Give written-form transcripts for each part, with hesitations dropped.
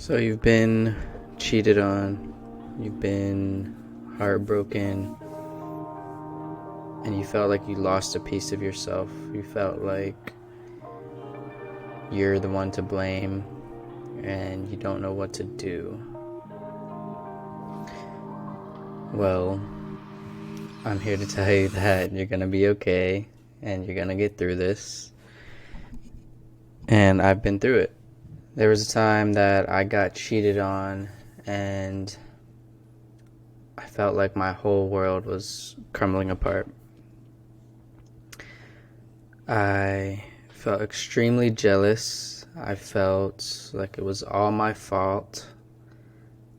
So you've been cheated on, you've been heartbroken, and you felt like you lost a piece of yourself. You felt like you're the one to blame and you don't know what to do. Well, I'm here to tell you that you're gonna be okay and you're gonna get through this. And I've been through it. There was a time that I got cheated on and I felt like my whole world was crumbling apart. I felt extremely jealous. I felt like it was all my fault.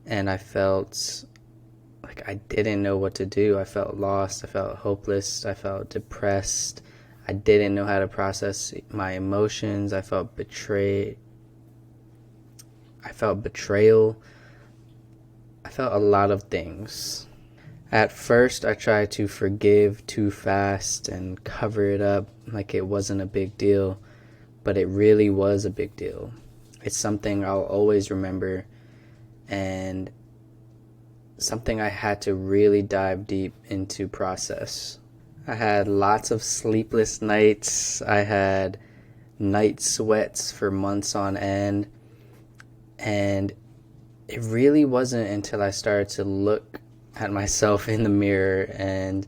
And I felt like I didn't know what to do. I felt lost. I felt hopeless. I felt depressed. I didn't know how to process my emotions. I felt betrayed. I felt betrayal. I felt a lot of things. At first, I tried to forgive too fast and cover it up like it wasn't a big deal, but it really was a big deal. It's something I'll always remember and something I had to really dive deep into process. I had lots of sleepless nights. I had night sweats for months on end. And it really wasn't until I started to look at myself in the mirror and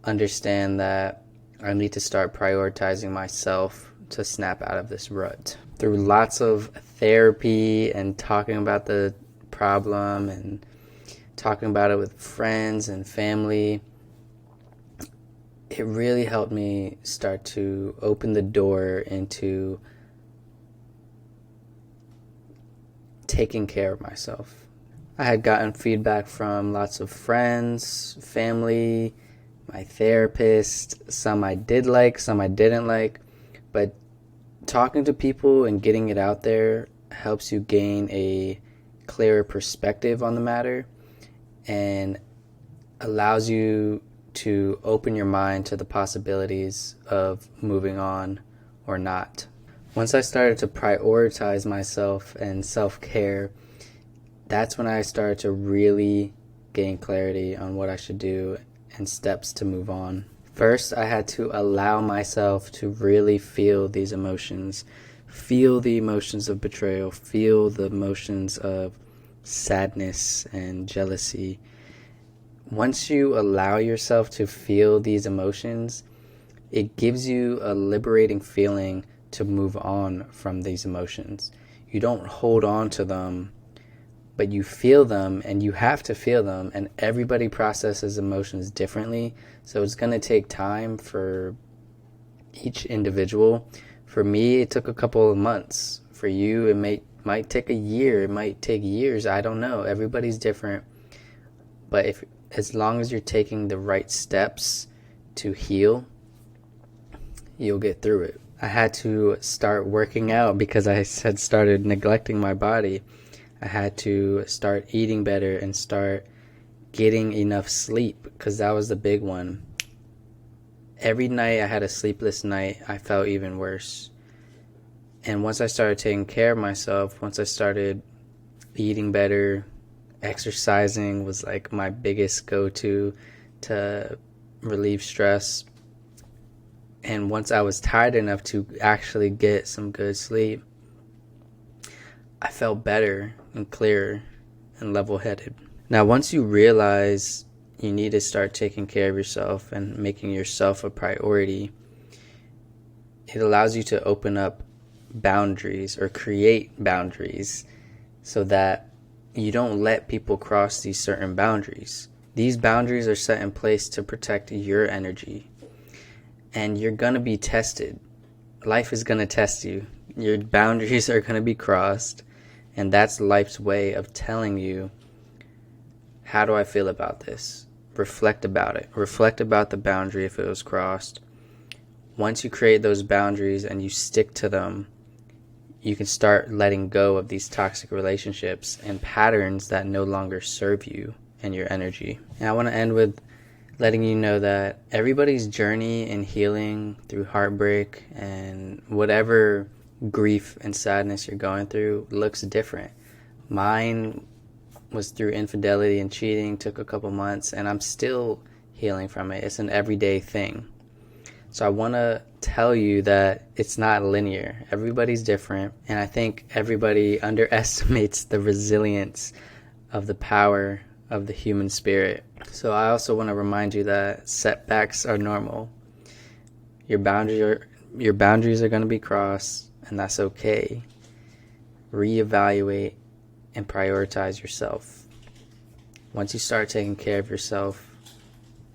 understand that I need to start prioritizing myself to snap out of this rut. Through lots of therapy and talking about the problem and talking about it with friends and family, it really helped me start to open the door into taking care of myself. I had gotten feedback from lots of friends, family, my therapist, some I did like, some I didn't like, but talking to people and getting it out there helps you gain a clearer perspective on the matter and allows you to open your mind to the possibilities of moving on or not. Once I started to prioritize myself and self-care, that's when I started to really gain clarity on what I should do and steps to move on. First, I had to allow myself to really feel these emotions. Feel the emotions of betrayal. Feel the emotions of sadness and jealousy. Once you allow yourself to feel these emotions, it gives you a liberating feeling to move on from these emotions. You don't hold on to them, but you feel them, and you have to feel them, and everybody processes emotions differently, so it's going to take time for each individual. For me, it took a couple of months. For you, it might take a year, it might take years, I don't know. Everybody's different, but as long as you're taking the right steps to heal, you'll get through it. I had to start working out because I had started neglecting my body. I had to start eating better and start getting enough sleep because that was the big one. Every night I had a sleepless night, I felt even worse. And once I started taking care of myself, once I started eating better, exercising was like my biggest go-to to relieve stress. And once I was tired enough to actually get some good sleep, I felt better and clearer and level-headed. Now, once you realize you need to start taking care of yourself and making yourself a priority, it allows you to open up boundaries or create boundaries so that you don't let people cross these certain boundaries. These boundaries are set in place to protect your energy. And you're going to be tested. Life is going to test you. Your boundaries are going to be crossed. And that's life's way of telling you, how do I feel about this? Reflect about it. Reflect about the boundary if it was crossed. Once you create those boundaries and you stick to them, you can start letting go of these toxic relationships and patterns that no longer serve you and your energy. And I want to end with letting you know that everybody's journey in healing through heartbreak and whatever grief and sadness you're going through looks different. Mine was through infidelity and cheating, took a couple months, and I'm still healing from it. It's an everyday thing. So I want to tell you that it's not linear. Everybody's different, and I think everybody underestimates the resilience of the power of the human spirit. So I also want to remind you that setbacks are normal. Your boundaries are going to be crossed, and that's okay. Reevaluate and prioritize yourself. Once you start taking care of yourself,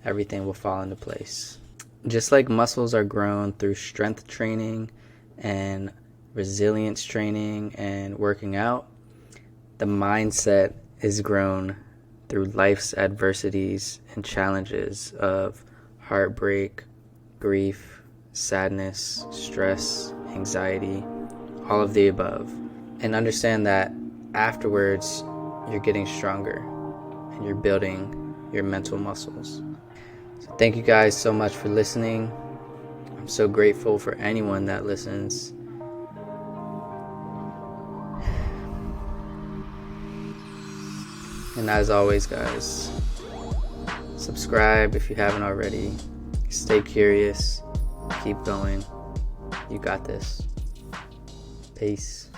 everything will fall into place. Just like muscles are grown through strength training and resilience training and working out, the mindset is grown through life's adversities and challenges of heartbreak, grief, sadness, stress, anxiety, all of the above. And understand that afterwards, you're getting stronger and you're building your mental muscles. So thank you guys so much for listening. I'm so grateful for anyone that listens. And as always, guys, subscribe if you haven't already. Stay curious. Keep going. You got this. Peace.